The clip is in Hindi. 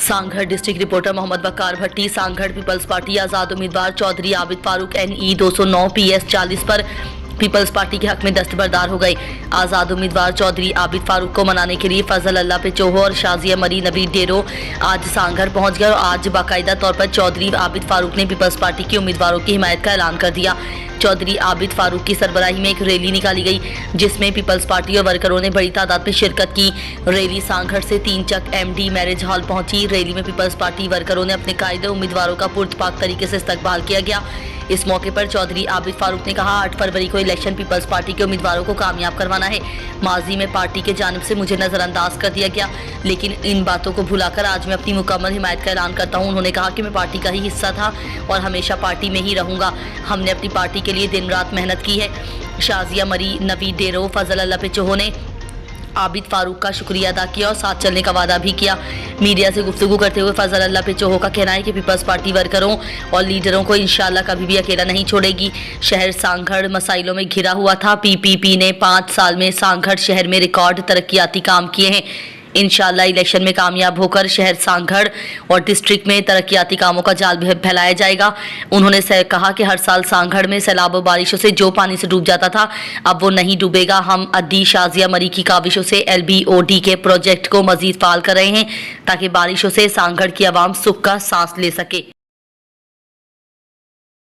सांगड़ डिस्ट्रिक्ट रिपोर्टर मोहम्मद वकार भट्टी। सांगड़ पीपल्स पार्टी आजाद उम्मीदवार चौधरी आबिद फारूक NE 209 PS 40 पर पीपल्स पार्टी के हक में दस्तबरदार हो गए। आजाद उम्मीदवार चौधरी आबिद फारूक को मनाने के लिए फजल अल्लाह पे चोहो और शाजिया मरी नबी डेरो आज सांगड़ पहुंच गए और आज बाकायदा तौर पर चौधरी आबिद फारूक ने पीपल्स पार्टी के उम्मीदवारों की हिमायत का ऐलान कर दिया। चौधरी आबिद फारूक की सरबराही में एक रैली निकाली गई जिसमें पीपल्स पार्टी और वर्करों ने बड़ी तादाद में शिरकत की। रैली सांगड़ से 3 चक MD मैरिज हॉल पहुंची। रैली में पीपल्स पार्टी वर्करों ने अपने कायदे उम्मीदवारों का पुरतपाक तरीके से इस्तकबाल किया गया। इस मौके पर चौधरी आबिद फारूक ने कहा, 8 फरवरी को इलेक्शन पीपल्स पार्टी के उम्मीदवारों को कामयाब करवाना है। माजी में पार्टी के जानिब से मुझे नजरअंदाज कर दिया गया, लेकिन इन बातों को भुलाकर आज मैं अपनी मुकम्मल हिमायत का ऐलान करता हूं। उन्होंने कहा कि मैं पार्टी का ही हिस्सा था और हमेशा पार्टी में ही रहूंगा। हमने अपनी पार्टी के लिए दिन रात मेहनत की है। शाजिया मरी नवी डेरो फजल अल्लाह पे चोहो ने आबिद फारूक का शुक्रिया अदा किया और साथ चलने का वादा भी किया। मीडिया से गुफ्तगू करते हुए फजल अल्लाह पे चोहो का कहना है कि पीपल्स पार्टी वर्करों और लीडरों को इंशाल्लाह कभी भी अकेला नहीं छोड़ेगी। शहर सांगड़ मसाइलों में घिरा हुआ था। PPP ने 5 साल में सांगड़ शहर में रिकॉर्ड तरक्याती काम किए हैं। इंशाल्लाह इलेक्शन में कामयाब होकर शहर सांगड़ और डिस्ट्रिक्ट में तरक्याती कामों का जाल फैलाया जाएगा। उन्होंने कहा कि हर साल सांगड़ में सैलाब और बारिशों से जो पानी से डूब जाता था अब वो नहीं डूबेगा। हम अद्दी शाजिया मरी की काविशों से LBOD के प्रोजेक्ट को मजीद फाल कर रहे हैं ताकि बारिशों से सांगड़ की आवाम सुख का सांस ले सके।